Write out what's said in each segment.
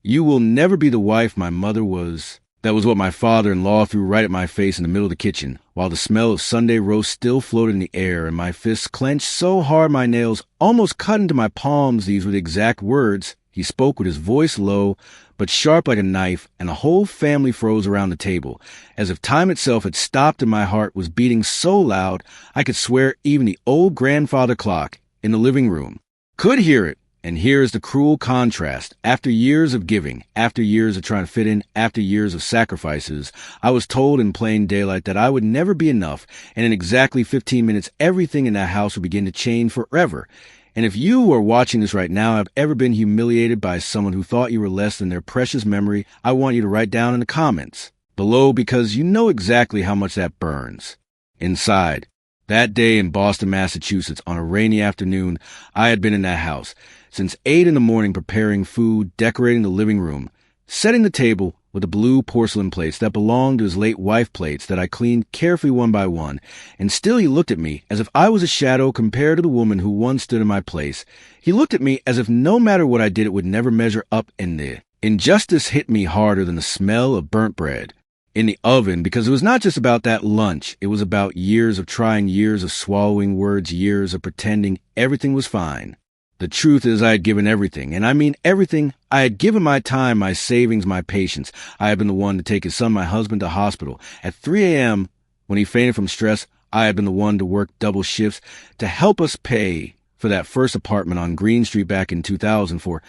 You will never be the wife my mother was. That was what my father-in-law threw right at my face in the middle of the kitchen, while the smell of Sunday roast still floated in the air and my fists clenched so hard my nails almost cut into my palms. These were the exact words. He spoke with his voice low, but sharp like a knife, and the whole family froze around the table, as if time itself had stopped and my heart was beating so loud I could swear even the old grandfather clock in the living room could hear it. And here is the cruel contrast. After years of giving, after years of trying to fit in, after years of sacrifices, I was told in plain daylight that I would never be enough, and in exactly 15 minutes, everything in that house would begin to change forever. And if you are watching this right now have ever been humiliated by someone who thought you were less than their precious memory, I want you to write down in the comments below, because you know exactly how much that burns inside. That day in Boston, Massachusetts, on a rainy afternoon, I had been in that house since 8 in the morning, preparing food, decorating the living room, setting the table with the blue porcelain plates that belonged to his late wife, plates that I cleaned carefully one by one. And still he looked at me as if I was a shadow compared to the woman who once stood in my place. He looked at me as if no matter what I did, it would never measure up, and the injustice hit me harder than the smell of burnt bread in the oven, because it was not just about that lunch. It was about years of trying, years of swallowing words, years of pretending everything was fine. The truth is, I had given everything, and I mean everything. I had given my time, my savings, my patience. I had been the one to take his son, my husband, to hospital. At 3 a.m., when he fainted from stress, I had been the one to work double shifts to help us pay for that first apartment on Green Street back in 2004.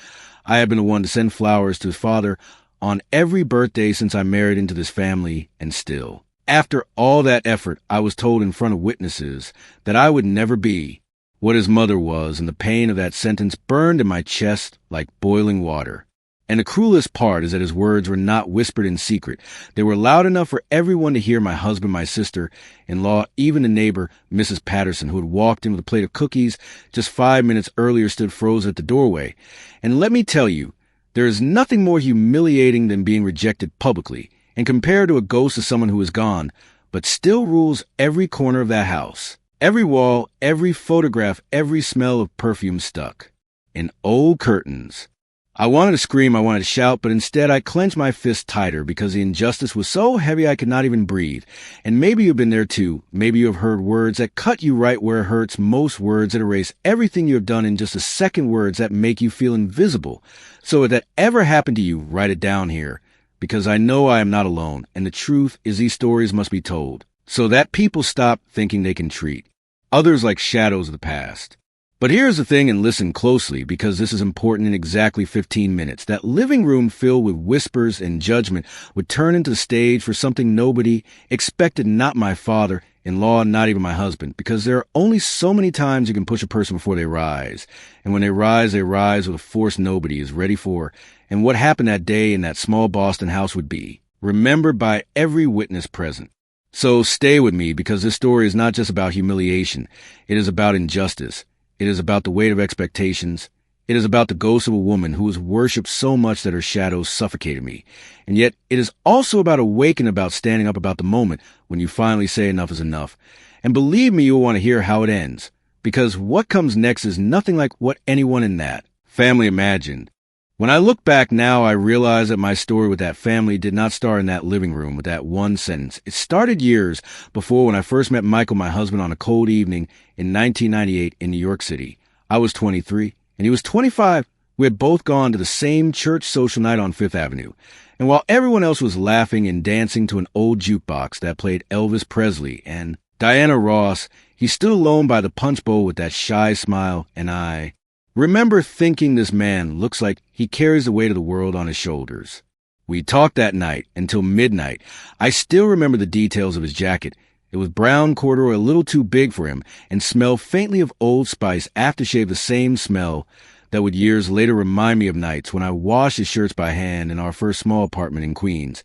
I had been the one to send flowers to his father on every birthday since I married into this family, and still, after all that effort, I was told in front of witnesses that I would never be what his mother was, and the pain of that sentence burned in my chest like boiling water. And the cruelest part is that his words were not whispered in secret. They were loud enough for everyone to hear. My husband, my sister-in-law, even the neighbor, Mrs. Patterson, who had walked in with a plate of cookies just 5 minutes earlier, stood frozen at the doorway. And let me tell you, there is nothing more humiliating than being rejected publicly and compared to a ghost of someone who is gone, but still rules every corner of that house. Every wall, every photograph, every smell of perfume stuck in old curtains. I wanted to scream, I wanted to shout, but instead I clenched my fist tighter because the injustice was so heavy I could not even breathe. And maybe you've been there too. Maybe you have heard words that cut you right where it hurts, most words that erase everything you have done in just a second, words that make you feel invisible. So if that ever happened to you, write it down here, because I know I am not alone, and the truth is these stories must be told, so that people stop thinking they can treat others like shadows of the past. But here's the thing, and listen closely, because this is important. In exactly 15 minutes, that living room filled with whispers and judgment would turn into the stage for something nobody expected, not my father-in-law, not even my husband, because there are only so many times you can push a person before they rise. And when they rise with a force nobody is ready for. And what happened that day in that small Boston house would be remembered by every witness present. So stay with me, because this story is not just about humiliation. It is about injustice. It is about the weight of expectations. It is about the ghost of a woman who was worshipped so much that her shadow suffocated me. And yet it is also about awakening, about standing up, about the moment when you finally say enough is enough. And believe me, you'll want to hear how it ends, because what comes next is nothing like what anyone in that family imagined. When I look back now, I realize that my story with that family did not start in that living room with that one sentence. It started years before, when I first met Michael, my husband, on a cold evening in 1998 in New York City. I was 23 and he was 25. We had both gone to the same church social night on Fifth Avenue. And while everyone else was laughing and dancing to an old jukebox that played Elvis Presley and Diana Ross, he stood alone by the punch bowl with that shy smile, and I remember thinking, this man looks like he carries the weight of the world on his shoulders. We talked that night until midnight. I still remember the details of his jacket. It was brown corduroy, a little too big for him, and smelled faintly of Old Spice aftershave, the same smell that would years later remind me of nights when I washed his shirts by hand in our first small apartment in Queens.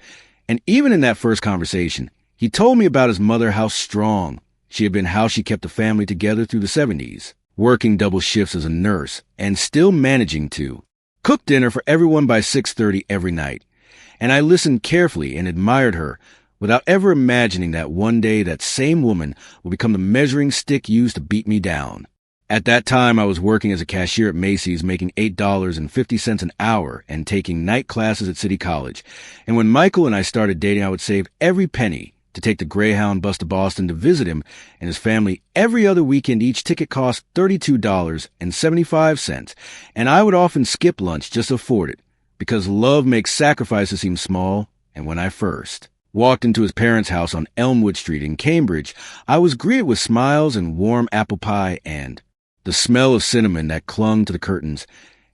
And even in that first conversation, he told me about his mother, how strong she had been, how she kept the family together through the 70s. Working double shifts as a nurse, and still managing to cook dinner for everyone by 6:30 every night. And I listened carefully and admired her, without ever imagining that one day that same woman would become the measuring stick used to beat me down. At that time, I was working as a cashier at Macy's, making $8.50 an hour and taking night classes at City College. And when Michael and I started dating, I would save every penny to take the Greyhound bus to Boston to visit him and his family every other weekend. Each ticket cost $32.75, and I would often skip lunch just to afford it, because love makes sacrifices seem small. And when I first walked into his parents' house on Elmwood Street in Cambridge, I was greeted with smiles and warm apple pie and the smell of cinnamon that clung to the curtains,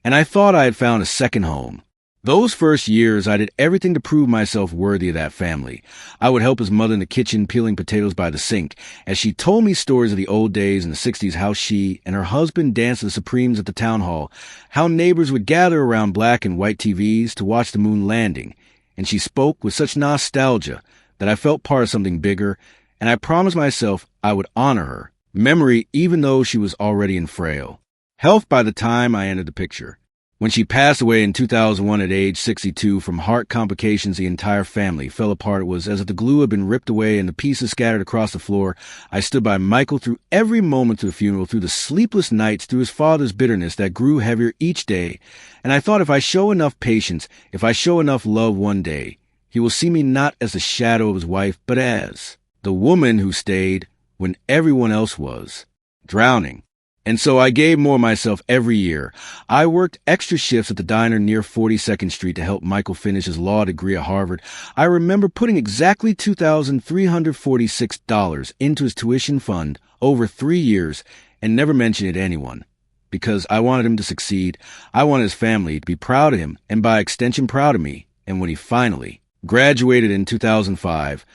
and I thought I had found a second home. Those first years, I did everything to prove myself worthy of that family. I would help his mother in the kitchen peeling potatoes by the sink, as she told me stories of the old days in the 60s, how she and her husband danced the Supremes at the town hall, how neighbors would gather around black and white TVs to watch the moon landing, and she spoke with such nostalgia that I felt part of something bigger, and I promised myself I would honor her memory even though she was already in frail health by the time I entered the picture. When she passed away in 2001 at age 62 from heart complications, the entire family fell apart. It was as if the glue had been ripped away and the pieces scattered across the floor. I stood by Michael through every moment of the funeral, through the sleepless nights, through his father's bitterness that grew heavier each day. And I thought, if I show enough patience, if I show enough love, one day he will see me not as the shadow of his wife, but as the woman who stayed when everyone else was drowning. And so I gave more of myself every year. I worked extra shifts at the diner near 42nd Street to help Michael finish his law degree at Harvard. I remember putting exactly $2,346 into his tuition fund over 3 years and never mentioning it to anyone, because I wanted him to succeed. I wanted his family to be proud of him, and by extension proud of me. And when he finally graduated in 2005,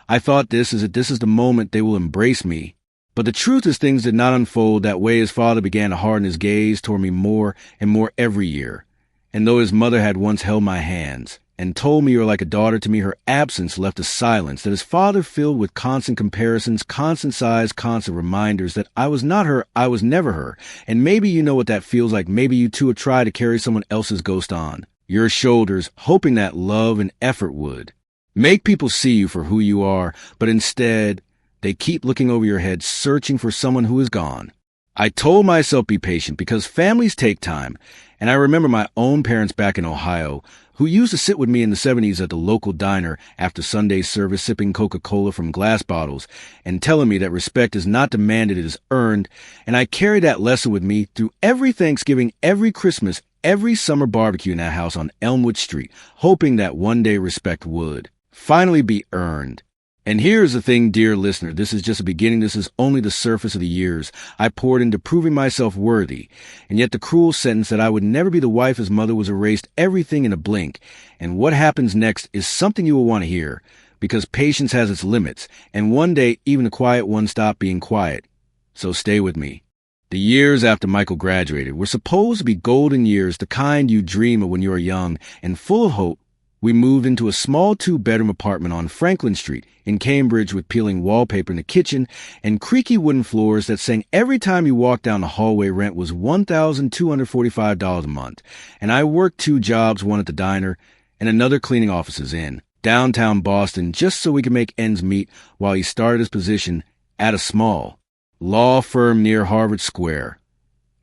I thought, this is the moment they will embrace me. But the truth is, things did not unfold that way. His father began to harden his gaze toward me more and more every year. And though his mother had once held my hands and told me you were like a daughter to me, her absence left a silence that his father filled with constant comparisons, constant sighs, constant reminders that I was not her, I was never her. And maybe you know what that feels like. Maybe you too have tried to carry someone else's ghost on your shoulders, hoping that love and effort would make people see you for who you are, but instead they keep looking over your head, searching for someone who is gone. I told myself be patient, because families take time, and I remember my own parents back in Ohio, who used to sit with me in the 70s at the local diner after Sunday service, sipping Coca-Cola from glass bottles and telling me that respect is not demanded, it is earned. And I carried that lesson with me through every Thanksgiving, every Christmas, every summer barbecue in that house on Elmwood Street, hoping that one day respect would finally be earned. And here's the thing, dear listener, this is just a beginning. This is only the surface of the years I poured into proving myself worthy. And yet the cruel sentence that I would never be the wife his mother was erased everything in a blink. And what happens next is something you will want to hear, because patience has its limits. And one day, even the quiet ones stop being quiet. So stay with me. The years after Michael graduated were supposed to be golden years, the kind you dream of when you are young and full of hope. We moved into a small 2-bedroom apartment on Franklin Street in Cambridge, with peeling wallpaper in the kitchen and creaky wooden floors that sang every time you walked down the hallway. Rent was $1,245 a month, and I worked 2 jobs, one at the diner and another cleaning offices in downtown Boston, just so we could make ends meet while he started his position at a small law firm near Harvard Square.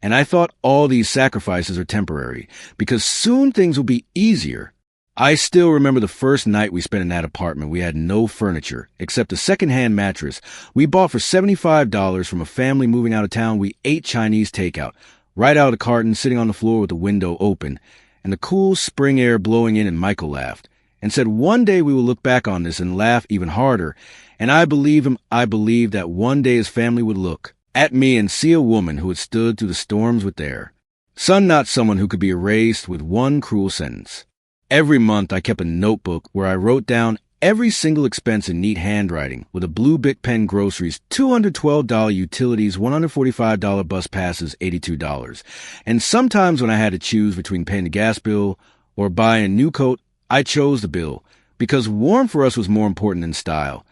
And I thought all these sacrifices are temporary, because soon things will be easier. I still remember the first night we spent in that apartment. We had no furniture except a secondhand mattress we bought for $75 from a family moving out of town. We ate Chinese takeout right out of the carton, sitting on the floor with the window open and the cool spring air blowing in. And Michael laughed and said one day we will look back on this and laugh even harder. And I believe him. I believed that one day his family would look at me and see a woman who had stood through the storms with their son, not someone who could be erased with one cruel sentence. Every month, I kept a notebook where I wrote down every single expense in neat handwriting, with a blue Bic pen, groceries, $212 utilities, $145 bus passes, $82. And sometimes when I had to choose between paying the gas bill or buying a new coat, I chose the bill, because warm for us was more important than style.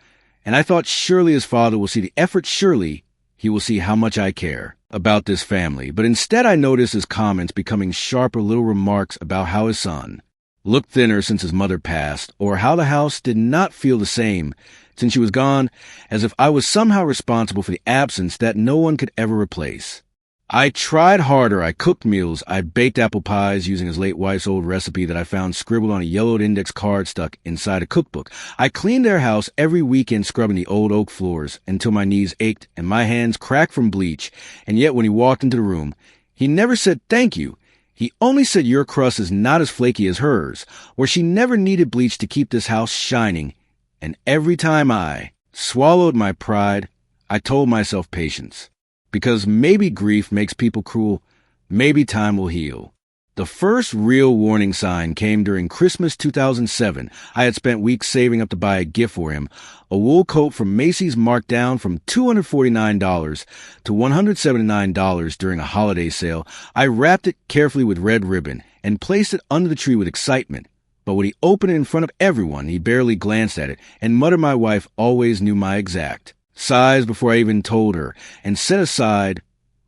And I thought, surely his father will see the effort, surely he will see how much I care about this family. But instead, I noticed his comments becoming sharper, little remarks about how his son looked thinner since his mother passed, or how the house did not feel the same since she was gone, as if I was somehow responsible for the absence that no one could ever replace. I tried harder. I cooked meals. I baked apple pies using his late wife's old recipe that I found scribbled on a yellowed index card stuck inside a cookbook. I cleaned their house every weekend, scrubbing the old oak floors until my knees ached and my hands cracked from bleach. And yet when he walked into the room, he never said thank you. He only said your crust is not as flaky as hers, or she never needed bleach to keep this house shining. And every time I swallowed my pride, I told myself patience. Because maybe grief makes people cruel, maybe time will heal. The first real warning sign came during Christmas 2007. I had spent weeks saving up to buy a gift for him, a wool coat from Macy's marked down from $249 to $179 during a holiday sale. I wrapped it carefully with red ribbon and placed it under the tree with excitement. But when he opened it in front of everyone, he barely glanced at it and muttered my wife always knew my exact. Sighs before I even told her, and set aside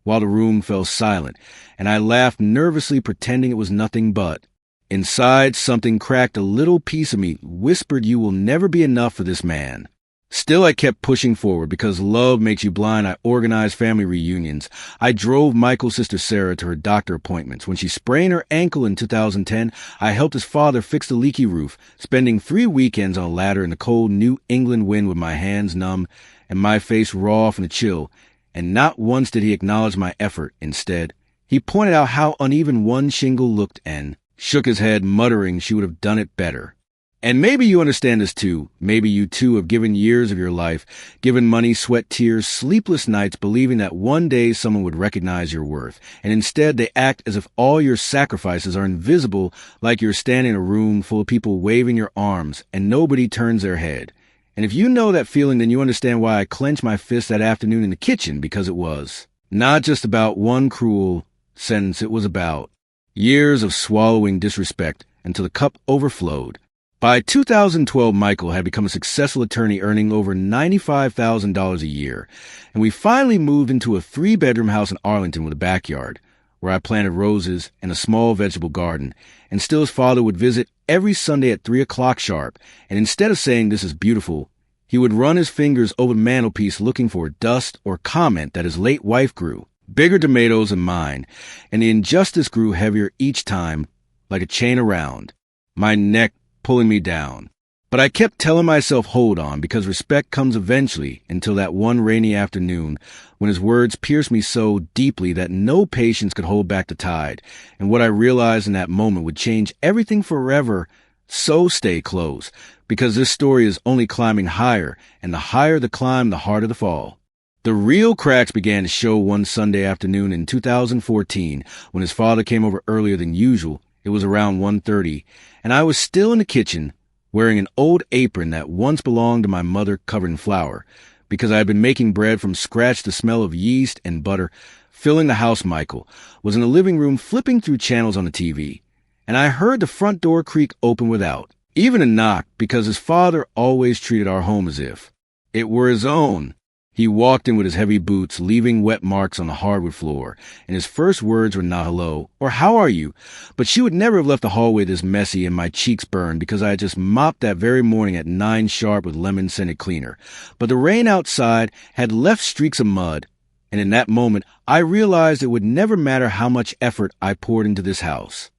while the room fell silent, and I laughed nervously pretending it was nothing but. Inside, something cracked. A little piece of me whispered, you will never be enough for this man. Still, I kept pushing forward because love makes you blind. I organized family reunions. I drove Michael's sister Sarah to her doctor appointments. When she sprained her ankle in 2010, I helped his father fix the leaky roof, spending 3 weekends on a ladder in the cold New England wind with my hands numb and my face raw from the chill. And not once did he acknowledge my effort. Instead, he pointed out how uneven one shingle looked and shook his head, muttering she would have done it better. And maybe you understand this too. Maybe you too have given years of your life, given money, sweat, tears, sleepless nights, believing that one day someone would recognize your worth. And instead they act as if all your sacrifices are invisible, like you're standing in a room full of people waving your arms and nobody turns their head. And if you know that feeling, then you understand why I clenched my fist that afternoon in the kitchen, because it was not just about one cruel sentence. It was about years of swallowing disrespect until the cup overflowed. By 2012, Michael had become a successful attorney earning over $95,000 a year, and we finally moved into a 3-bedroom house in Arlington with a backyard, where I planted roses and a small vegetable garden, and still his father would visit every Sunday at 3 o'clock sharp, and instead of saying this is beautiful, he would run his fingers over the mantelpiece looking for dust or comment that his late wife grew. Bigger tomatoes than mine, and the injustice grew heavier each time, like a chain around my neck, pulling me down. But I kept telling myself, hold on, because respect comes eventually, until that one rainy afternoon when his words pierced me so deeply that no patience could hold back the tide. And what I realized in that moment would change everything forever. So stay close, because this story is only climbing higher, and the higher the climb, the harder the fall. The real cracks began to show one Sunday afternoon in 2014 when his father came over earlier than usual. It was around 1:30, and I was still in the kitchen, wearing an old apron that once belonged to my mother covered in flour, because I had been making bread from scratch. The smell of yeast and butter filling the house. Michael was in the living room flipping through channels on the TV, and I heard the front door creak open without even a knock, because his father always treated our home as if it were his own. He walked in with his heavy boots, leaving wet marks on the hardwood floor, and his first words were not hello or how are you, but she would never have left the hallway this messy and my cheeks burned because I had just mopped that very morning at 9 sharp with lemon-scented cleaner. But the rain outside had left streaks of mud, and in that moment I realized it would never matter how much effort I poured into this house.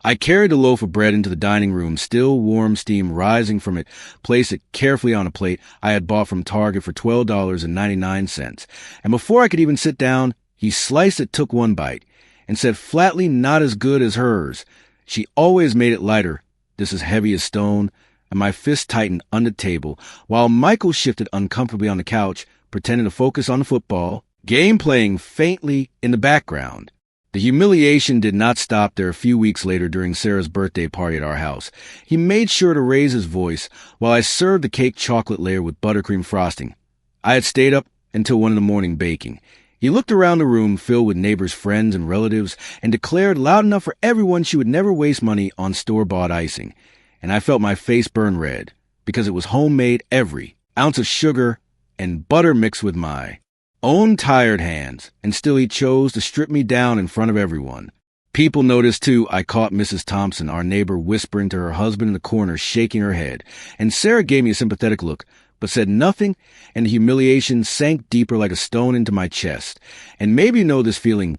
I carried the loaf of bread into the dining room, still warm steam rising from it, placed it carefully on a plate I had bought from Target for $12.99. And before I could even sit down, he sliced it, took one bite, and said flatly, not as good as hers. She always made it lighter. This is heavy as stone, and my fist tightened under the table, while Michael shifted uncomfortably on the couch, pretending to focus on the football, game playing faintly in the background. The humiliation did not stop there. A few weeks later, during Sarah's birthday party at our house, he made sure to raise his voice while I served the cake chocolate layer with buttercream frosting. I had stayed up until 1 a.m. baking. He looked around the room filled with neighbors, friends, and relatives and declared loud enough for everyone she would never waste money on store-bought icing. And I felt my face burn red because it was homemade, every ounce of sugar and butter mixed with my own tired hands, and still he chose to strip me down in front of everyone. People noticed too. I caught Mrs. Thompson, our neighbor, whispering to her husband in the corner, shaking her head, and Sarah gave me a sympathetic look, but said nothing, and the humiliation sank deeper like a stone into my chest. And maybe you know this feeling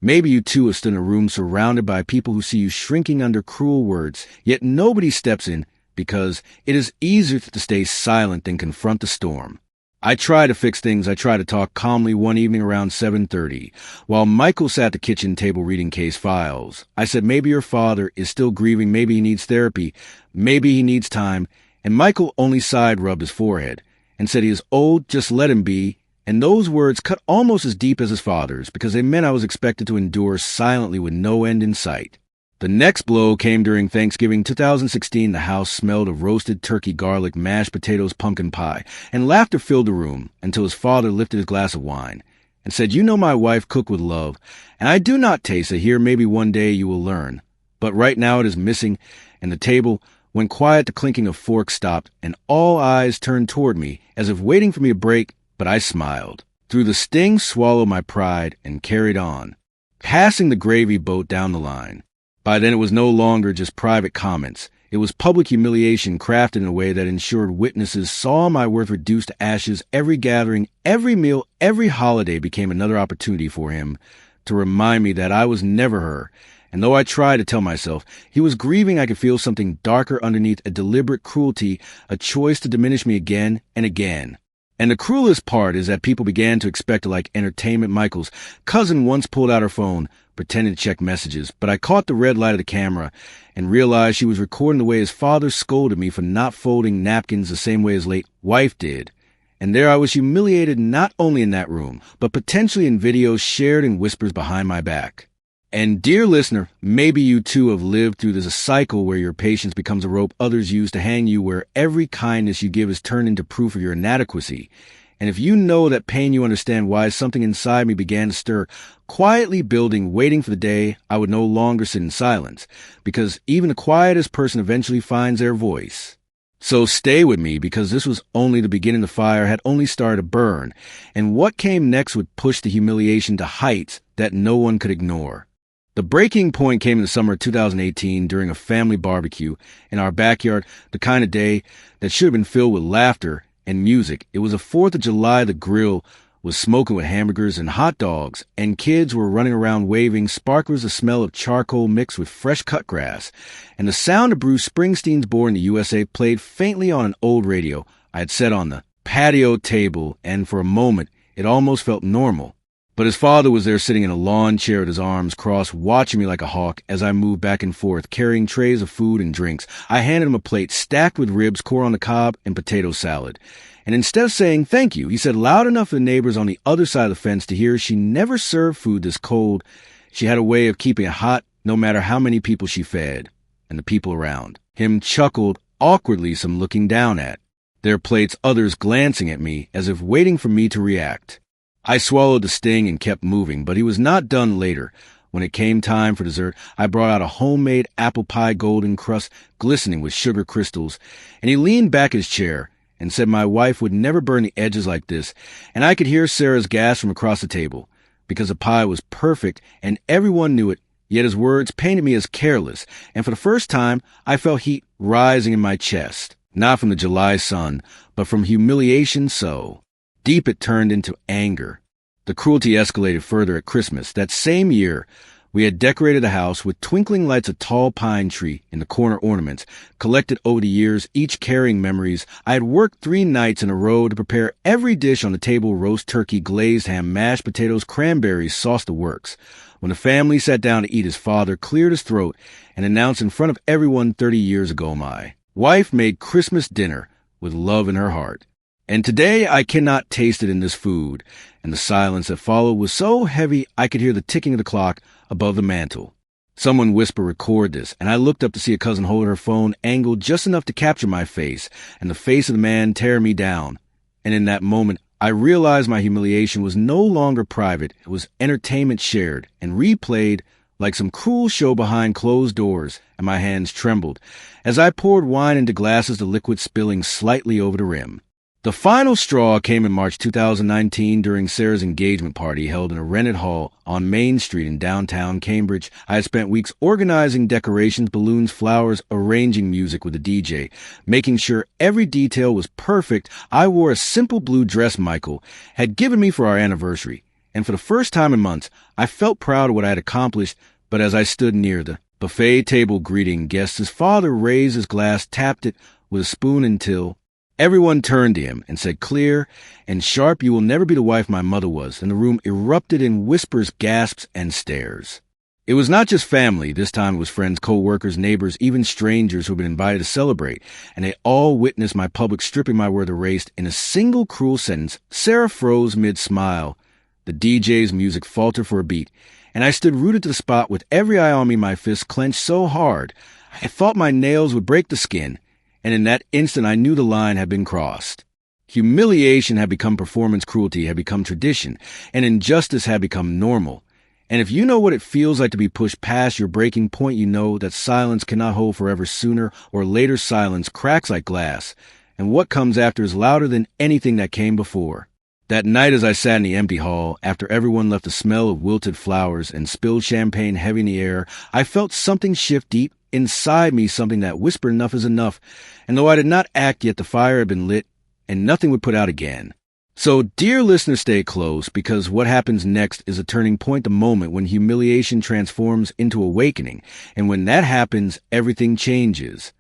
Maybe you too have stood in a room surrounded by people who see you shrinking under cruel words, yet nobody steps in because it is easier to stay silent than confront the storm. I try to fix things. I try to talk calmly one evening around 7:30. While Michael sat at the kitchen table reading case files, I said maybe your father is still grieving, maybe he needs therapy, maybe he needs time, and Michael only rubbed his forehead and said he is old, just let him be. And those words cut almost as deep as his father's because they meant I was expected to endure silently with no end in sight. The next blow came during Thanksgiving 2016. The house smelled of roasted turkey, garlic, mashed potatoes, pumpkin pie, and laughter filled the room until his father lifted his glass of wine and said, "You know my wife cooked with love, and I do not taste it here. Maybe one day you will learn. But right now it is missing," and the table went quiet. The clinking of forks stopped, and all eyes turned toward me as if waiting for me to break, but I smiled. Through the sting, swallowed my pride, and carried on, passing the gravy boat down the line. By then it was no longer just private comments. It was public humiliation crafted in a way that ensured witnesses saw my worth reduced to ashes. Every gathering, every meal, every holiday became another opportunity for him to remind me that I was never her. And though I tried to tell myself he was grieving, I could feel something darker underneath, a deliberate cruelty, a choice to diminish me again and again. And the cruelest part is that people began to expect it like entertainment. Michael's cousin once pulled out her phone, pretending to check messages, but I caught the red light of the camera and realized she was recording the way his father scolded me for not folding napkins the same way his late wife did. And there I was, humiliated not only in that room, but potentially in videos shared in whispers behind my back. And dear listener, maybe you too have lived through this, a cycle where your patience becomes a rope others use to hang you, where every kindness you give is turned into proof of your inadequacy. And if you know that pain, you understand why something inside me began to stir, quietly building, waiting for the day I would no longer sit in silence, because even the quietest person eventually finds their voice. So stay with me, because this was only the beginning. The fire had only started to burn, and what came next would push the humiliation to heights that no one could ignore. The breaking point came in the summer of 2018 during a family barbecue in our backyard, the kind of day that should have been filled with laughter and music. It was the 4th of July. The grill was smoking with hamburgers and hot dogs, and kids were running around waving sparklers. The smell of charcoal mixed with fresh cut grass, and the sound of Bruce Springsteen's Born in the USA played faintly on an old radio I had set on the patio table, and for a moment it almost felt normal. But his father was there sitting in a lawn chair with his arms crossed, watching me like a hawk as I moved back and forth, carrying trays of food and drinks. I handed him a plate stacked with ribs, corn on the cob, and potato salad. And instead of saying thank you, he said loud enough for the neighbors on the other side of the fence to hear, she never served food this cold. She had a way of keeping it hot no matter how many people she fed. And the people around him chuckled awkwardly, some looking down at their plates, others glancing at me as if waiting for me to react. I swallowed the sting and kept moving, but he was not done. Later, when it came time for dessert, I brought out a homemade apple pie, golden crust glistening with sugar crystals, and he leaned back his chair and said my wife would never burn the edges like this, and I could hear Sarah's gasp from across the table, because the pie was perfect and everyone knew it, yet his words painted me as careless, and for the first time I felt heat rising in my chest, not from the July sun, but from humiliation. So deep it turned into anger. The cruelty escalated further at Christmas. That same year, we had decorated the house with twinkling lights, a tall pine tree in the corner ornaments, collected over the years, each carrying memories. I had worked 3 nights in a row to prepare every dish on the table: roast turkey, glazed ham, mashed potatoes, cranberries, sauce, the works. When the family sat down to eat, his father cleared his throat and announced in front of everyone, 30 years ago, my wife made Christmas dinner with love in her heart. And today I cannot taste it in this food. And the silence that followed was so heavy I could hear the ticking of the clock above the mantel. Someone whispered, "Record this," and I looked up to see a cousin hold her phone angled just enough to capture my face and the face of the man tearing me down. And in that moment, I realized my humiliation was no longer private. It was entertainment shared and replayed like some cruel show behind closed doors, and my hands trembled as I poured wine into glasses, the liquid spilling slightly over the rim. The final straw came in March 2019 during Sarah's engagement party held in a rented hall on Main Street in downtown Cambridge. I had spent weeks organizing decorations, balloons, flowers, arranging music with the DJ, making sure every detail was perfect. I wore a simple blue dress Michael had given me for our anniversary, and for the first time in months, I felt proud of what I had accomplished, but as I stood near the buffet table greeting guests, his father raised his glass, tapped it with a spoon until everyone turned to him and said, "Clear and sharp, you will never be the wife my mother was," and the room erupted in whispers, gasps, and stares. It was not just family. This time it was friends, co-workers, neighbors, even strangers who had been invited to celebrate, and they all witnessed my public stripping my word erased. In a single cruel sentence, Sarah froze mid-smile. The DJ's music faltered for a beat, and I stood rooted to the spot with every eye on me, my fists clenched so hard I thought my nails would break the skin, and in that instant I knew the line had been crossed. Humiliation had become performance, cruelty had become tradition, and injustice had become normal. And if you know what it feels like to be pushed past your breaking point, you know that silence cannot hold forever. Sooner or later, silence cracks like glass, and what comes after is louder than anything that came before. That night as I sat in the empty hall, after everyone left the smell of wilted flowers and spilled champagne heavy in the air, I felt something shift deep inside me, something that whispered enough is enough, and though I did not act yet, the fire had been lit, and nothing would put out again. So, dear listener, stay close, because what happens next is a turning point, the moment when humiliation transforms into awakening, and when that happens, everything changes.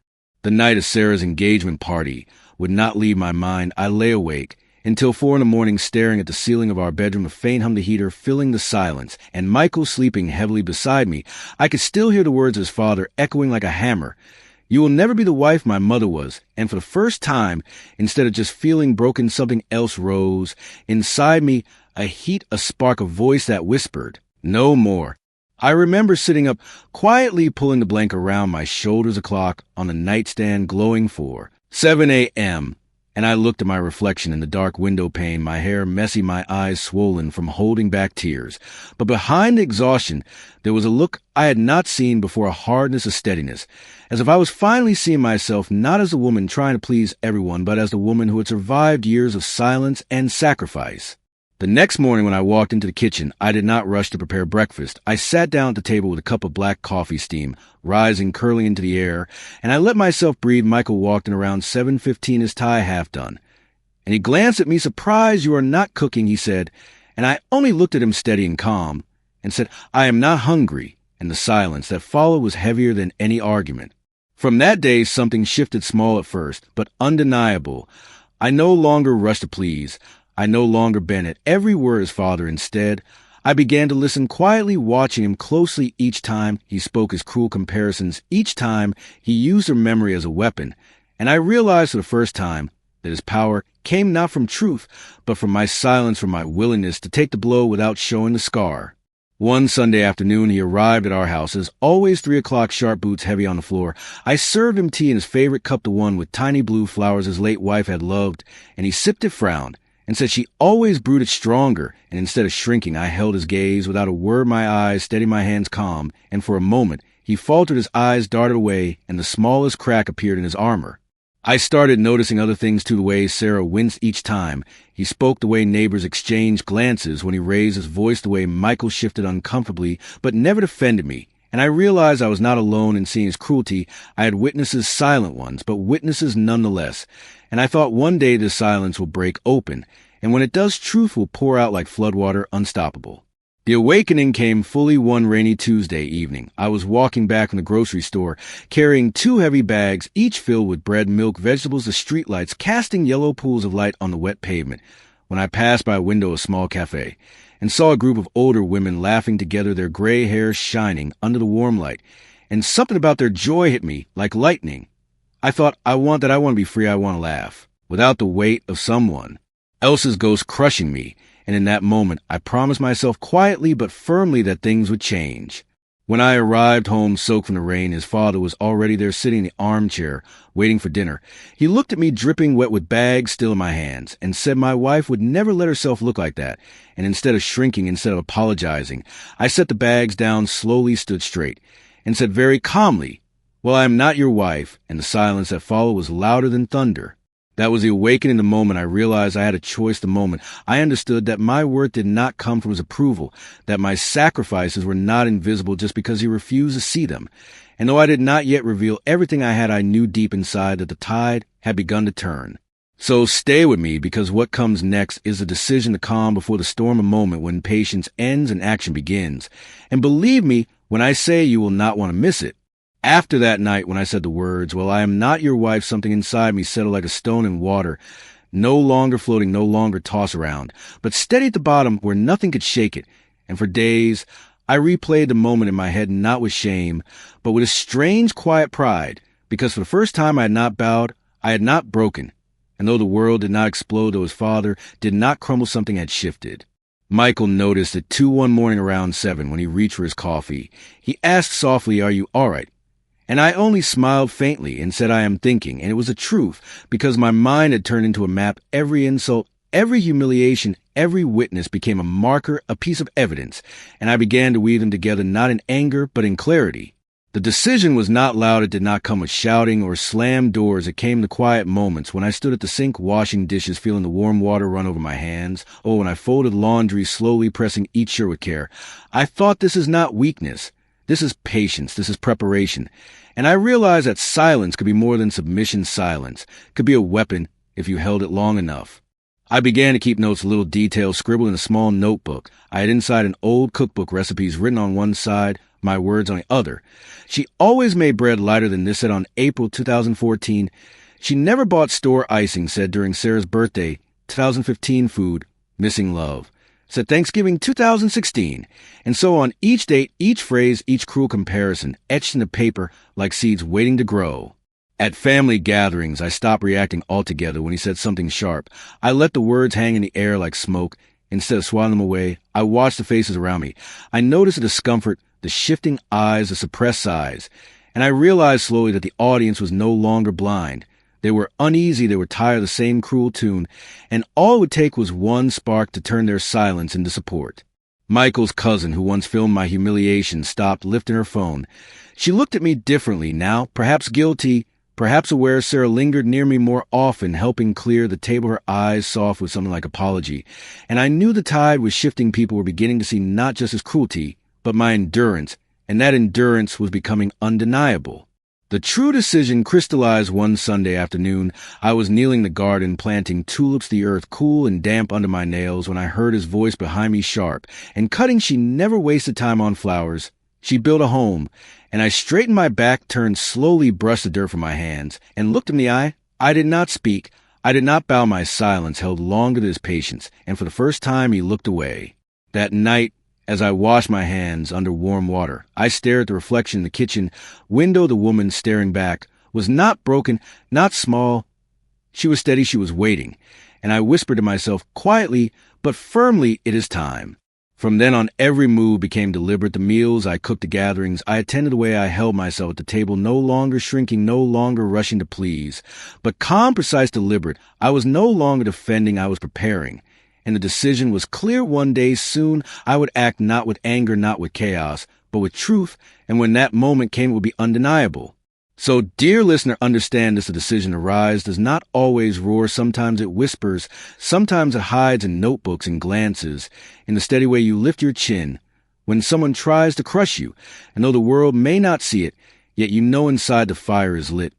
The night of Sarah's engagement party would not leave my mind. I lay awake until 4 a.m, staring at the ceiling of our bedroom, a faint hum of the heater filling the silence, and Michael sleeping heavily beside me. I could still hear the words of his father echoing like a hammer. "You will never be the wife my mother was," and for the first time, instead of just feeling broken, something else rose. Inside me, a heat, a spark, a voice that whispered, "No more." I remember sitting up, quietly pulling the blanket around my shoulders, a clock on the nightstand glowing for 7 a.m., and I looked at my reflection in the dark window pane, my hair messy, my eyes swollen from holding back tears. But behind the exhaustion, there was a look I had not seen before, a hardness, a steadiness, as if I was finally seeing myself not as a woman trying to please everyone, but as the woman who had survived years of silence and sacrifice. The next morning when I walked into the kitchen, I did not rush to prepare breakfast. I sat down at the table with a cup of black coffee, steam rising, curling into the air, and I let myself breathe. Michael walked in around 7:15, his tie half done. And he glanced at me, surprised. "You are not cooking," he said, and I only looked at him steady and calm, and said, "I am not hungry," and the silence that followed was heavier than any argument. From that day, something shifted, small at first, but undeniable. I no longer rushed to please. I no longer bent at every word his father. Instead, I began to listen quietly, watching him closely. Each time he spoke his cruel comparisons, each time he used her memory as a weapon, and I realized for the first time that his power came not from truth, but from my silence, from my willingness to take the blow without showing the scar. One Sunday afternoon, he arrived at our house, as always, 3 o'clock sharp, boots heavy on the floor. I served him tea in his favorite cup, the one with tiny blue flowers his late wife had loved, and he sipped it, frowned, and said she always brewed it stronger, and instead of shrinking, I held his gaze. Without a word, my eyes steady, my hands calm, and for a moment he faltered, his eyes darted away, and the smallest crack appeared in his armor. I started noticing other things too, the way Sarah winced each time he spoke, the way neighbors exchanged glances when he raised his voice, the way Michael shifted uncomfortably but never defended me. And I realized I was not alone in seeing his cruelty. I had witnesses, silent ones, but witnesses nonetheless. And I thought one day this silence will break open, and when it does, truth will pour out like floodwater, unstoppable. The awakening came fully one rainy Tuesday evening. I was walking back from the grocery store, carrying 2 heavy bags, each filled with bread, milk, vegetables, the streetlights casting yellow pools of light on the wet pavement, when I passed by a window of a small cafe, and saw a group of older women laughing together, their gray hair shining under the warm light, and something about their joy hit me like lightning. I thought, I want to be free, I want to laugh, without the weight of someone else's ghost crushing me, and in that moment I promised myself quietly but firmly that things would change. When I arrived home soaked from the rain, his father was already there sitting in the armchair, waiting for dinner. He looked at me, dripping wet with bags still in my hands, and said my wife would never let herself look like that, and instead of shrinking, instead of apologizing, I set the bags down, slowly stood straight, and said very calmly, "Well, I am not your wife," and the silence that followed was louder than thunder. That was the awakening, the moment I realized I had a choice, the moment I understood that my worth did not come from his approval, that my sacrifices were not invisible just because he refused to see them. And though I did not yet reveal everything I had, I knew deep inside that the tide had begun to turn. So stay with me, because what comes next is a decision to calm before the storm, a moment when patience ends and action begins. And believe me when I say you will not want to miss it. After that night when I said the words, "Well, I am not your wife," something inside me settled like a stone in water, no longer floating, no longer tossed around, but steady at the bottom where nothing could shake it. And for days, I replayed the moment in my head, not with shame, but with a strange, quiet pride, because for the first time I had not bowed, I had not broken. And though the world did not explode, though his father did not crumble, something had shifted. Michael noticed it too one morning around 7 when he reached for his coffee. He asked softly, "Are you all right?" And I only smiled faintly and said, "I am thinking." And it was the truth, because my mind had turned into a map. Every insult, every humiliation, every witness became a marker, a piece of evidence, and I began to weave them together, not in anger, but in clarity. The decision was not loud. It did not come with shouting or slammed doors. It came in the quiet moments when I stood at the sink washing dishes, feeling the warm water run over my hands. Oh, when I folded laundry, slowly pressing each shirt with care. I thought, this is not weakness. This is patience. This is preparation. And I realized that silence could be more than submission. Silence could be a weapon if you held it long enough. I began to keep notes, little details scribbled in a small notebook. I had inside an old cookbook, recipes written on one side, my words on the other. She always made bread lighter than this, said on April 2014. She never bought store icing, said during Sarah's birthday, 2015 food, missing love. Said Thanksgiving 2016. And so on each date, each phrase, each cruel comparison, etched in the paper like seeds waiting to grow. At family gatherings, I stopped reacting altogether when he said something sharp. I let the words hang in the air like smoke. Instead of swatting them away, I watched the faces around me. I noticed the discomfort, the shifting eyes, the suppressed sighs. And I realized slowly that the audience was no longer blind. They were uneasy, they were tired of the same cruel tune, and all it would take was one spark to turn their silence into support. Michael's cousin, who once filmed my humiliation, stopped lifting her phone. She looked at me differently now, perhaps guilty, perhaps aware Sarah lingered near me more often, helping clear the table, her eyes soft with something like apology. And I knew the tide was shifting. People were beginning to see not just his cruelty, but my endurance, and that endurance was becoming undeniable. The true decision crystallized one Sunday afternoon. I was kneeling in the garden, planting tulips, the earth cool and damp under my nails, when I heard his voice behind me, sharp and cutting. She never wasted time on flowers. She built a home. And I straightened my back, turned slowly, brushed the dirt from my hands, and looked him in the eye. I did not speak. I did not bow. My silence held longer than his patience, and for the first time he looked away. That night, as I washed my hands under warm water, I stared at the reflection in the kitchen window. The woman staring back was not broken, not small. She was steady. She was waiting. And I whispered to myself quietly but firmly, "It is time." From then on, every move became deliberate. The meals I cooked, the gatherings I attended, the way I held myself at the table, no longer shrinking, no longer rushing to please, but calm, precise, deliberate. I was no longer defending, I was preparing. And the decision was clear. One day soon I would act, not with anger, not with chaos, but with truth. And when that moment came, it would be undeniable. So, dear listener, understand this: a decision to rise does not always roar. Sometimes it whispers. Sometimes it hides in notebooks and glances, in the steady way you lift your chin when someone tries to crush you. And though the world may not see it, yet you know inside the fire is lit,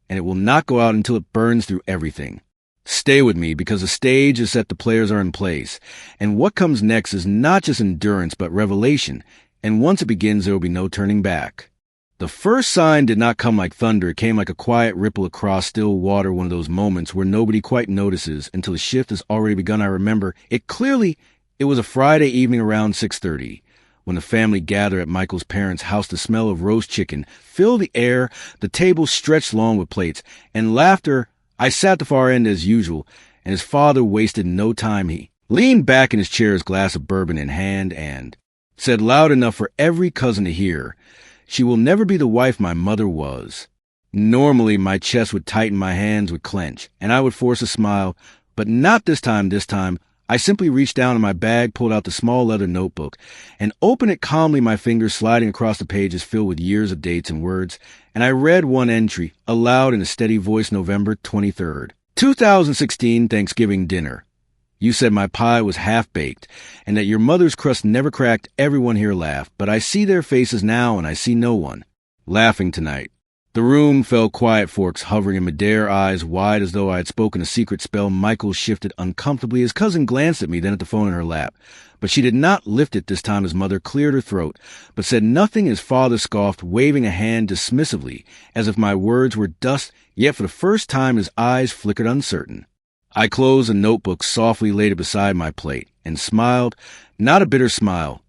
and it will not go out until it burns through everything. Stay with me, because the stage is set, the players are in place. And what comes next is not just endurance, but revelation. And once it begins, there will be no turning back. The first sign did not come like thunder. It came like a quiet ripple across still water, one of those moments where nobody quite notices until the shift has already begun. I remember it clearly. It was a Friday evening around 6:30 when the family gathered at Michael's parents' house. The smell of roast chicken filled the air, the table stretched long with plates and laughter. I sat at the far end as usual, and his father wasted no time. He leaned back in his chair, his glass of bourbon in hand, and said loud enough for every cousin to hear, "She will never be the wife my mother was." Normally, my chest would tighten, my hands would clench, and I would force a smile, but not this time. This time, I simply reached down in my bag, pulled out the small leather notebook, and opened it calmly, my fingers sliding across the pages filled with years of dates and words, and I read one entry, aloud in a steady voice: November 23rd, 2016, Thanksgiving dinner. You said my pie was half-baked, and that your mother's crust never cracked. Everyone here laughed, but I see their faces now, and I see no one laughing tonight. The room fell quiet, forks hovering in midair, eyes wide as though I had spoken a secret spell. Michael shifted uncomfortably. His cousin glanced at me, then at the phone in her lap. But she did not lift it this time. His mother cleared her throat, but said nothing. His father scoffed, waving a hand dismissively, as if my words were dust, yet for the first time his eyes flickered uncertain. I closed the notebook, softly laid it beside my plate, and smiled, not a bitter smile,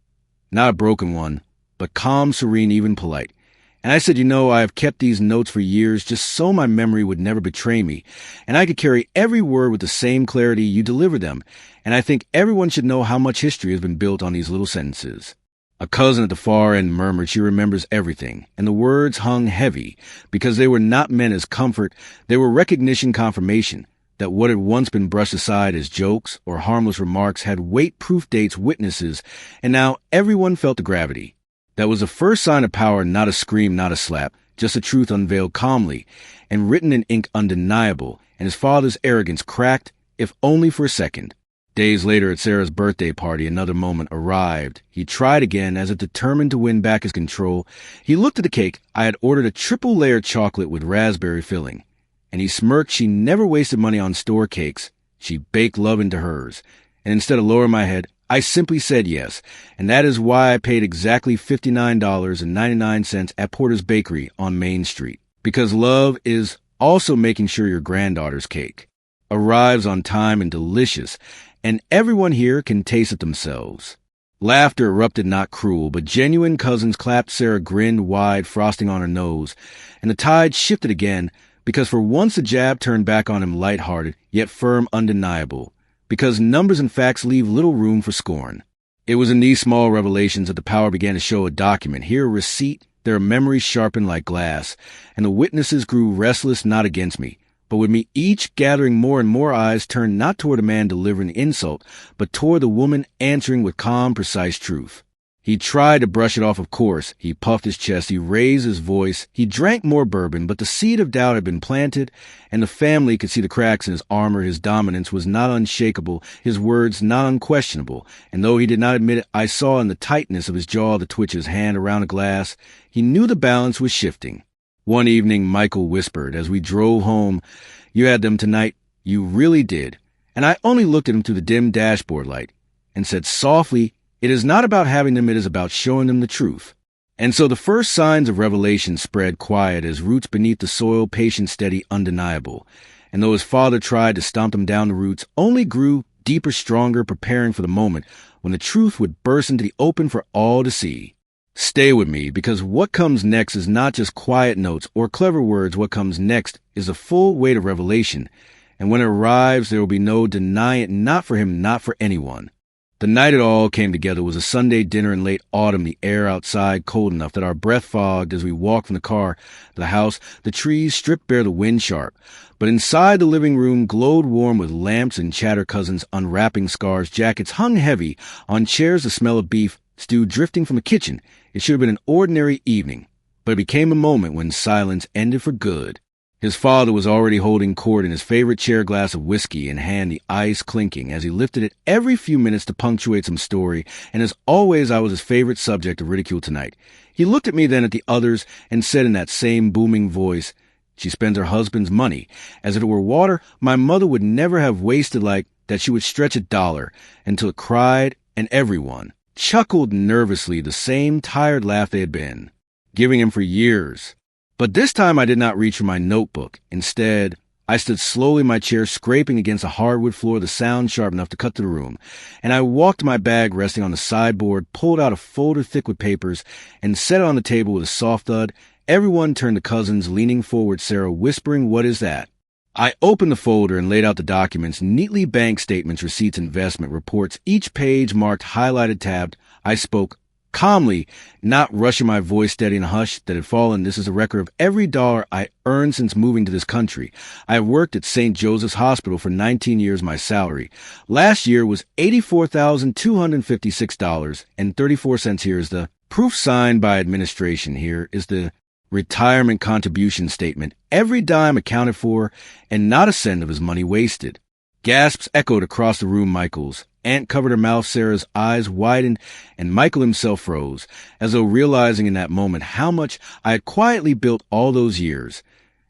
not a broken one, but calm, serene, even polite. And I said, I have kept these notes for years just so my memory would never betray me, and I could carry every word with the same clarity you deliver them, and I think everyone should know how much history has been built on these little sentences. A cousin at the far end murmured she remembers everything, and the words hung heavy, because they were not meant as comfort, they were recognition, confirmation, that what had once been brushed aside as jokes or harmless remarks had weight, proof dates, witnesses, and now everyone felt the gravity. That was the first sign of power, not a scream, not a slap, just the truth unveiled calmly, and written in ink undeniable, and his father's arrogance cracked, if only for a second. Days later, at Sarah's birthday party, another moment arrived. He tried again, as if determined to win back his control. He looked at the cake. I had ordered a triple-layered chocolate with raspberry filling. And he smirked. She never wasted money on store cakes. She baked love into hers. And instead of lowering my head, I simply said yes, and that is why I paid exactly $59.99 at Porter's Bakery on Main Street. Because love is also making sure your granddaughter's cake arrives on time and delicious, and everyone here can taste it themselves. Laughter erupted, not cruel, but genuine. Cousins clapped. Sarah grinned wide, frosting on her nose, and the tide shifted again, because for once the jab turned back on him, light-hearted, yet firm, undeniable. Because numbers and facts leave little room for scorn. It was in these small revelations that the power began to show. A document, here a receipt, their memories sharpened like glass, and the witnesses grew restless, not against me, but with me, each gathering more and more. Eyes turned not toward the man delivering the insult, but toward the woman answering with calm, precise truth. He tried to brush it off, of course. He puffed his chest. He raised his voice. He drank more bourbon, but the seed of doubt had been planted, and the family could see the cracks in his armor. His dominance was not unshakable, his words not unquestionable, and though he did not admit it, I saw in the tightness of his jaw, the twitch of his hand around a glass. He knew the balance was shifting. One evening, Michael whispered, as we drove home, "You had them tonight. You really did." And I only looked at him through the dim dashboard light and said softly, "It is not about having them, it is about showing them the truth." And so the first signs of revelation spread quiet as roots beneath the soil, patient, steady, undeniable. And though his father tried to stomp them down, the roots only grew deeper, stronger, preparing for the moment when the truth would burst into the open for all to see. Stay with me, because what comes next is not just quiet notes or clever words. What comes next is the full weight of revelation. And when it arrives, there will be no denying it, not for him, not for anyone. The night it all came together was a Sunday dinner in late autumn, the air outside cold enough that our breath fogged as we walked from the car to the house. The trees stripped bare, the wind sharp. But inside the living room glowed warm with lamps and chatter. Cousins unwrapping scarves, jackets hung heavy on chairs, the smell of beef stew drifting from the kitchen. It should have been an ordinary evening, but it became a moment when silence ended for good. His father was already holding court in his favorite chair, glass of whiskey in hand, the ice clinking as he lifted it every few minutes to punctuate some story, and as always I was his favorite subject of ridicule tonight. He looked at me, then at the others, and said in that same booming voice, "She spends her husband's money. As if it were water, my mother would never have wasted like that. She would stretch $1 until it cried, and everyone chuckled nervously, the same tired laugh they had been giving him for years." But this time I did not reach for my notebook. Instead, I stood slowly in my chair, scraping against a hardwood floor, the sound sharp enough to cut through the room. And I walked to my bag resting on the sideboard, pulled out a folder thick with papers, and set it on the table with a soft thud. Everyone turned to Cousins, leaning forward, Sarah whispering, "What is that?" I opened the folder and laid out the documents, neatly banked statements, receipts, investment reports, each page marked, highlighted, tabbed. I spoke calmly, not rushing, my voice steady and hushed that had fallen. "This is a record of every dollar I earned since moving to this country. I have worked at St. Joseph's Hospital for 19 years. My salary last year was $84,256.34. Here is the proof signed by administration. Here is the retirement contribution statement. Every dime accounted for, and not a cent of his money wasted." Gasps echoed across the room. Michael's Aunt covered her mouth, Sarah's eyes widened, and Michael himself froze, as though realizing in that moment how much I had quietly built all those years.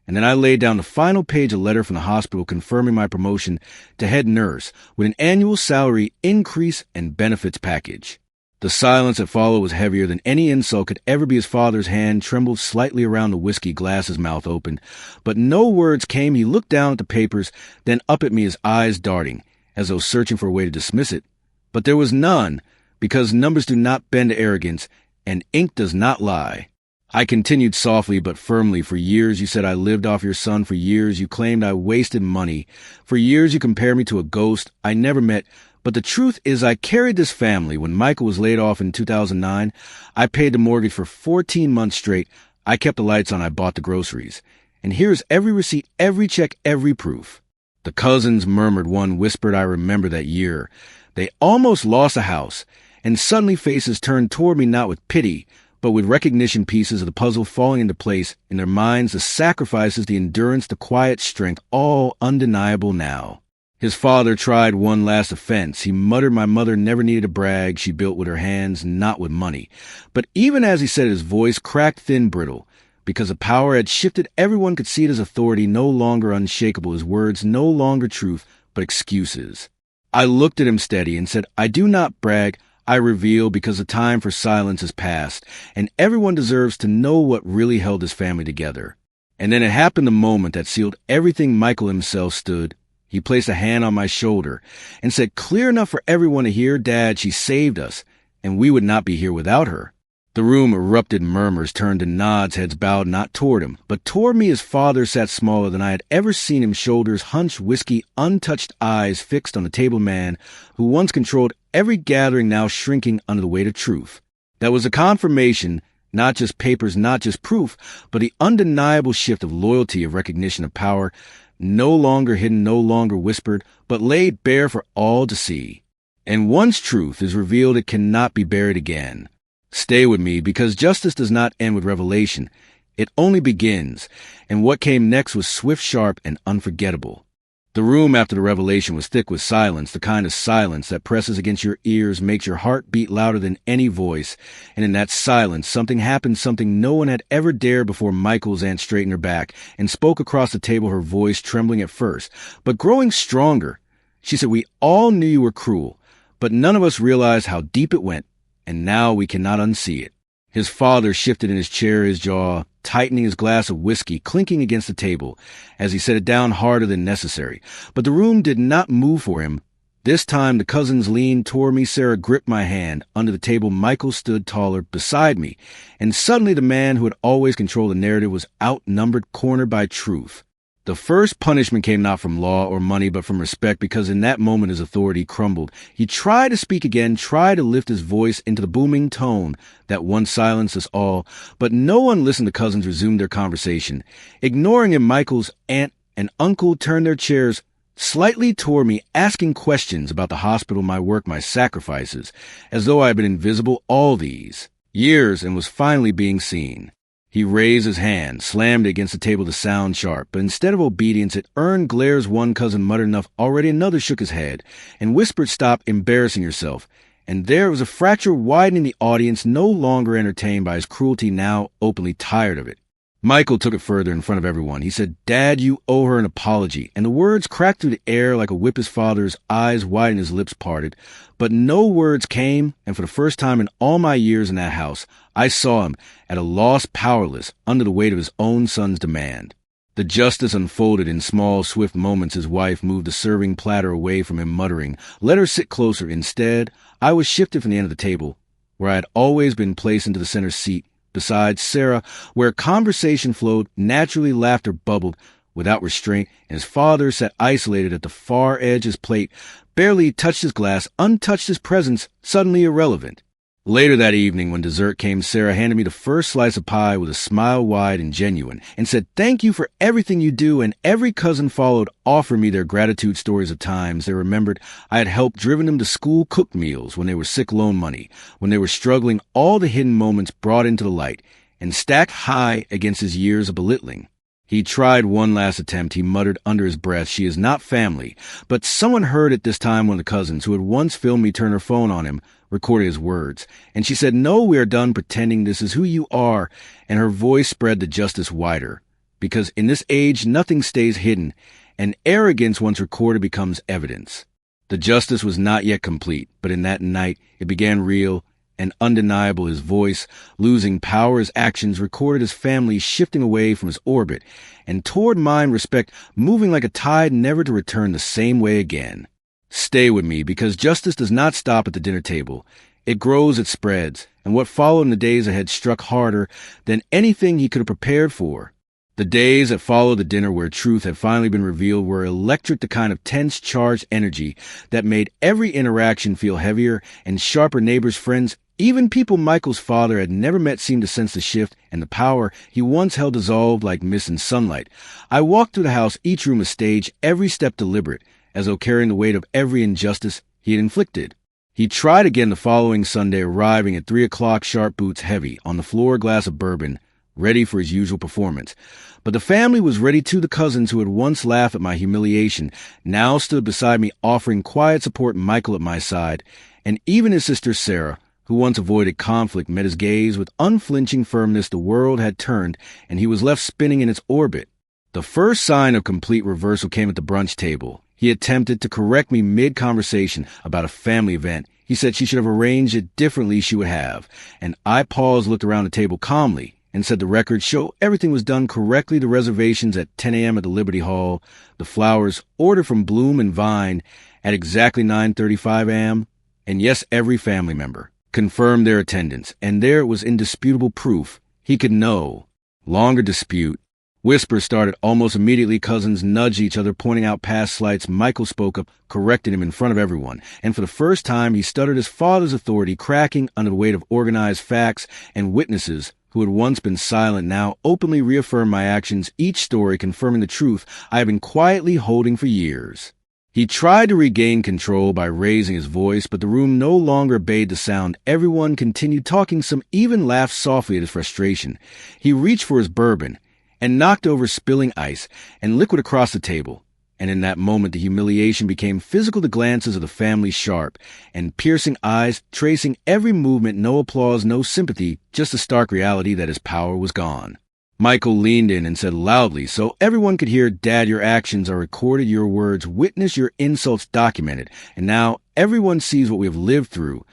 And then I laid down the final page of letter from the hospital confirming my promotion to head nurse with an annual salary increase and benefits package. The silence that followed was heavier than any insult could ever be. His father's hand trembled slightly around the whiskey glass, his mouth open. But no words came. He looked down at the papers, then up at me, his eyes darting, as though searching for a way to dismiss it. But there was none, because numbers do not bend to arrogance, and ink does not lie. I continued softly but firmly. For years you said I lived off your son. For years you claimed I wasted money. For years you compared me to a ghost I never met. But the truth is I carried this family. When Michael was laid off in 2009, I paid the mortgage for 14 months straight. I kept the lights on. I bought the groceries. And here's every receipt, every check, every proof. The cousins murmured. One whispered, I remember that year. They almost lost a house. And suddenly faces turned toward me, not with pity, but with recognition, pieces of the puzzle falling into place. In their minds, the sacrifices, the endurance, the quiet strength, all undeniable now. His father tried one last offense. He muttered my mother never needed to brag. She built with her hands, not with money. But even as he said it, his voice cracked thin, brittle. Because the power had shifted, everyone could see it as authority, no longer unshakable, his words no longer truth, but excuses. I looked at him steady and said, I do not brag, I reveal, because the time for silence is past, and everyone deserves to know what really held his family together. And then it happened, the moment that sealed everything. Michael himself stood. He placed a hand on my shoulder and said, clear enough for everyone to hear, Dad, she saved us, and we would not be here without her. The room erupted. Murmurs turned to nods, heads bowed not toward him, but toward me. His father sat smaller than I had ever seen him, shoulders hunched, whiskey, untouched eyes fixed on the table man who once controlled every gathering, now shrinking under the weight of truth. That was a confirmation, not just papers, not just proof, but the undeniable shift of loyalty, of recognition, of power, no longer hidden, no longer whispered, but laid bare for all to see. And once truth is revealed, it cannot be buried again. Stay with me, because justice does not end with revelation. It only begins, and what came next was swift, sharp, and unforgettable. The room after the revelation was thick with silence, the kind of silence that presses against your ears, makes your heart beat louder than any voice. And in that silence, something happened, something no one had ever dared before. Michael's aunt straightened her back and spoke across the table, her voice trembling at first, but growing stronger. She said, we all knew you were cruel, but none of us realized how deep it went, and now we cannot unsee it. His father shifted in his chair, his jaw tightening, his glass of whiskey clinking against the table as he set it down harder than necessary. But the room did not move for him. This time the cousins leaned toward me. Sarah gripped my hand. Under the table, Michael stood taller beside me, and suddenly the man who had always controlled the narrative was outnumbered, cornered by truth. The first punishment came not from law or money, but from respect, because in that moment his authority crumbled. He tried to speak again, tried to lift his voice into the booming tone that once silenced us all, but no one listened. The cousins resumed their conversation. Ignoring him, Michael's aunt and uncle turned their chairs slightly toward me, asking questions about the hospital, my work, my sacrifices, as though I had been invisible all these years and was finally being seen. He raised his hand, slammed it against the table to sound sharp, but instead of obedience, it earned glares. One cousin muttered enough already, another shook his head and whispered, stop embarrassing yourself. And there was a fracture widening. The audience, no longer entertained by his cruelty, now openly tired of it. Michael took it further in front of everyone. He said, Dad, you owe her an apology. And the words cracked through the air like a whip. His father's eyes widened, his lips parted. But no words came, and for the first time in all my years in that house, I saw him at a loss, powerless, under the weight of his own son's demand. The justice unfolded in small, swift moments. His wife moved the serving platter away from him, muttering, let her sit closer. Instead, I was shifted from the end of the table, where I had always been placed, into the center seat, beside Sarah, where conversation flowed naturally, laughter bubbled without restraint, and his father sat isolated at the far edge. His plate barely touched his glass, untouched, his presence suddenly irrelevant. Later that evening, when dessert came, Sarah handed me the first slice of pie with a smile wide and genuine, and said, thank you for everything you do. And every cousin followed, offering me their gratitude stories of times they remembered I had helped, driven them to school, cooked meals when they were sick, loan money when they were struggling, all the hidden moments brought into the light and stacked high against his years of belittling. He tried one last attempt. He muttered under his breath, "She is not family." But someone heard at this time one of the cousins who had once filmed me turn her phone on him, recorded his words. And she said, "No, we are done pretending. This is who you are." And her voice spread the justice wider. Because in this age, nothing stays hidden, and arrogance once recorded becomes evidence. The justice was not yet complete, but in that night, it began real and undeniable. His voice losing power, his actions recorded, his family shifting away from his orbit, and toward mine, respect moving like a tide never to return the same way again. Stay with me, because justice does not stop at the dinner table. It grows, it spreads, and what followed in the days ahead struck harder than anything he could have prepared for. The days that followed the dinner where truth had finally been revealed were electric, the kind of tense, charged energy that made every interaction feel heavier, and sharper neighbors, friends, even people Michael's father had never met seemed to sense the shift, and the power he once held dissolved like mist in sunlight. I walked through the house, each room a stage, every step deliberate, as though carrying the weight of every injustice he had inflicted. He tried again the following Sunday, arriving at 3 o'clock, sharp, boots heavy, on the floor a glass of bourbon, ready for his usual performance. But the family was ready too. The cousins who had once laughed at my humiliation now stood beside me, offering quiet support, Michael at my side, and even his sister Sarah, who once avoided conflict, met his gaze with unflinching firmness. The world had turned, and he was left spinning in its orbit. The first sign of complete reversal came at the brunch table. He attempted to correct me mid-conversation about a family event. He said she should have arranged it differently, she would have. And I paused, looked around the table calmly, and said the records show everything was done correctly. The reservations at 10 a.m. at the Liberty Hall, the flowers ordered from Bloom and Vine at exactly 9:35 a.m., and yes, every family member confirmed their attendance, and there was indisputable proof. He could know. Longer dispute. Whispers started almost immediately. Cousins nudged each other, pointing out past slights. Michael spoke up, corrected him in front of everyone, and for the first time he stuttered his father's authority, cracking under the weight of organized facts, and witnesses who had once been silent now openly reaffirmed my actions, each story confirming the truth I had been quietly holding for years. He tried to regain control by raising his voice, but the room no longer obeyed the sound. Everyone continued talking. Some even laughed softly at his frustration. He reached for his bourbon and knocked over spilling ice and liquid across the table. And in that moment, the humiliation became physical. The glances of the family sharp and piercing eyes, tracing every movement. No applause, no sympathy, just the stark reality that his power was gone. Michael leaned in and said loudly, so everyone could hear, "Dad, your actions are recorded, your words witnessed, your insults documented. And now everyone sees what we have lived through."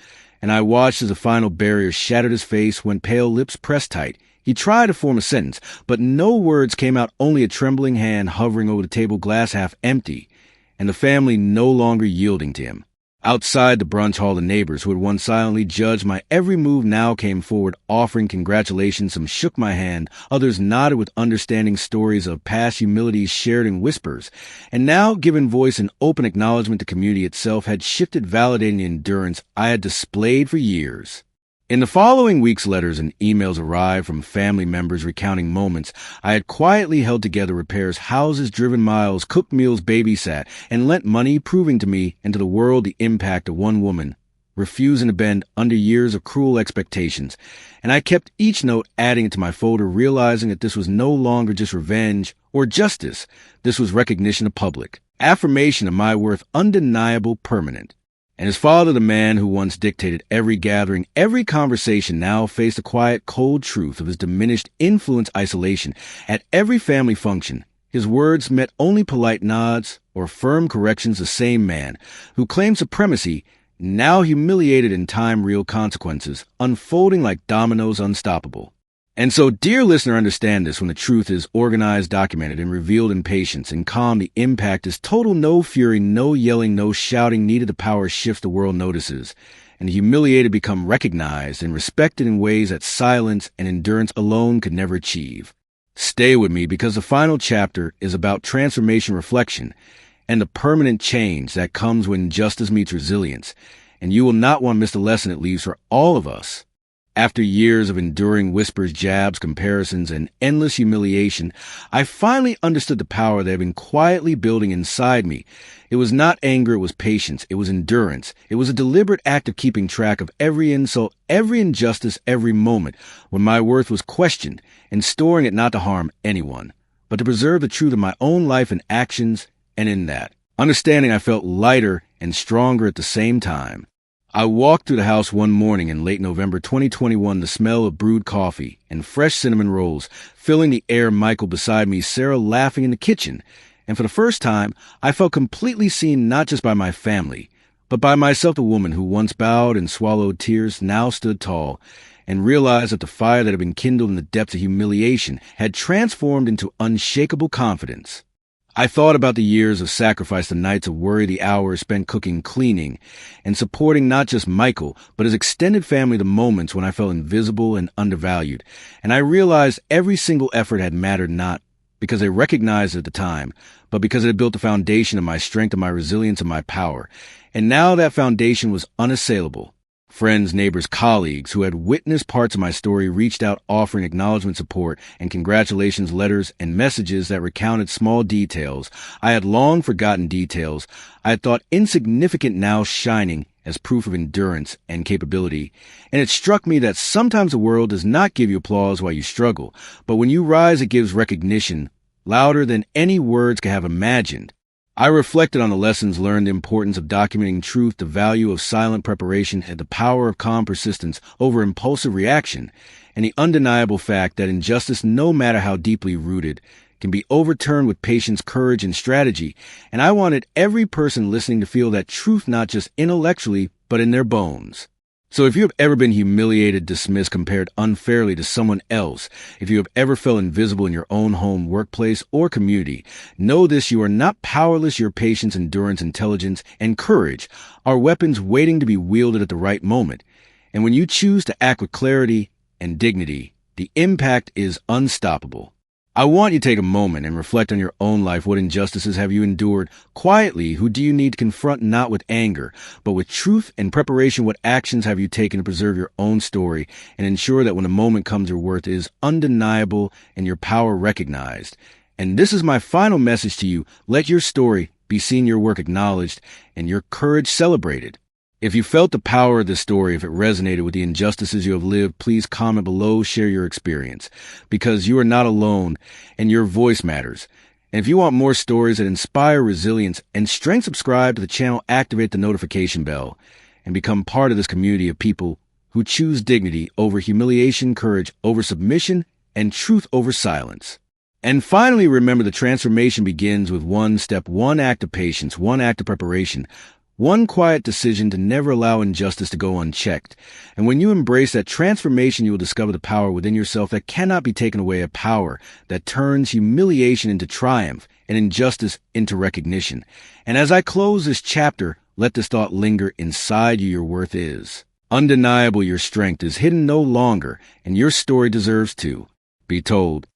And I watched as the final barrier shattered his face, when pale lips pressed tight. He tried to form a sentence, but no words came out, only a trembling hand hovering over the table, glass half empty, and the family no longer yielding to him. Outside the brunch hall, the neighbors who had once silently judged my every move now came forward, offering congratulations. Some shook my hand, others nodded with understanding, stories of past humilities shared in whispers, and now given voice in open acknowledgement. The community itself had shifted, validating the endurance I had displayed for years. In the following weeks, letters and emails arrived from family members recounting moments I had quietly held together: repairs, houses, driven miles, cooked meals, babysat, and lent money, proving to me and to the world the impact of one woman, refusing to bend under years of cruel expectations. And I kept each note, adding it to my folder, realizing that this was no longer just revenge or justice. This was recognition of public, affirmation of my worth, undeniable, permanent. And his father, the man who once dictated every gathering, every conversation, now faced the quiet, cold truth of his diminished influence, isolation. At every family function, his words met only polite nods or firm corrections. The same man who claimed supremacy, now humiliated in time, real consequences, unfolding like dominoes, unstoppable. And so, dear listener, understand this: when the truth is organized, documented, and revealed in patience and calm, the impact is total. No fury, no yelling, no shouting needed. The power shifts, the world notices, and the humiliated become recognized and respected in ways that silence and endurance alone could never achieve. Stay with me, because the final chapter is about transformation, reflection, and the permanent change that comes when justice meets resilience. And you will not want to miss the lesson it leaves for all of us. After years of enduring whispers, jabs, comparisons, and endless humiliation, I finally understood the power that had been quietly building inside me. It was not anger, it was patience, it was endurance. It was a deliberate act of keeping track of every insult, every injustice, every moment when my worth was questioned, and storing it not to harm anyone. but to preserve the truth of my own life and actions, and in that understanding I felt lighter and stronger at the same time. I walked through the house one morning in late November 2021, the smell of brewed coffee and fresh cinnamon rolls filling the air, Michael beside me, Sarah laughing in the kitchen. And for the first time, I felt completely seen not just by my family, but by myself, the woman who once bowed and swallowed tears, now stood tall, and realized that the fire that had been kindled in the depths of humiliation had transformed into unshakable confidence. I thought about the years of sacrifice, the nights of worry, the hours spent cooking, cleaning, and supporting not just Michael, but his extended family, the moments when I felt invisible and undervalued. And I realized every single effort had mattered, not because I recognized it at the time, but because it had built the foundation of my strength, of my resilience, of my power. And now that foundation was unassailable. Friends, neighbors, colleagues who had witnessed parts of my story reached out offering acknowledgement, support, and congratulations letters and messages that recounted small details. I had long forgotten details I had thought insignificant, now shining as proof of endurance and capability. And it struck me that sometimes the world does not give you applause while you struggle, but when you rise, it gives recognition louder than any words could have imagined. I reflected on the lessons learned, the importance of documenting truth, the value of silent preparation, and the power of calm persistence over impulsive reaction, and the undeniable fact that injustice, no matter how deeply rooted, can be overturned with patience, courage, and strategy. And I wanted every person listening to feel that truth not just intellectually, but in their bones. So if you have ever been humiliated, dismissed, compared unfairly to someone else, if you have ever felt invisible in your own home, workplace, or community, know this: you are not powerless. Your patience, endurance, intelligence, and courage are weapons waiting to be wielded at the right moment. And when you choose to act with clarity and dignity, the impact is unstoppable. I want you to take a moment and reflect on your own life. What injustices have you endured quietly? Who do you need to confront, not with anger, but with truth and preparation? What actions have you taken to preserve your own story and ensure that when the moment comes, your worth is undeniable and your power recognized? And this is my final message to you. Let your story be seen, your work acknowledged, and your courage celebrated. If you felt the power of this story, if it resonated with the injustices you have lived, please comment below, share your experience, because you are not alone and your voice matters. And if you want more stories that inspire resilience and strength, subscribe to the channel, activate the notification bell, and become part of this community of people who choose dignity over humiliation, courage over submission, and truth over silence. And finally, remember, the transformation begins with one step, one act of patience, one act of preparation, one quiet decision to never allow injustice to go unchecked. And when you embrace that transformation, you will discover the power within yourself that cannot be taken away, a power that turns humiliation into triumph and injustice into recognition. And as I close this chapter, let this thought linger inside you: your worth is undeniable, your strength is hidden no longer, and your story deserves to be told.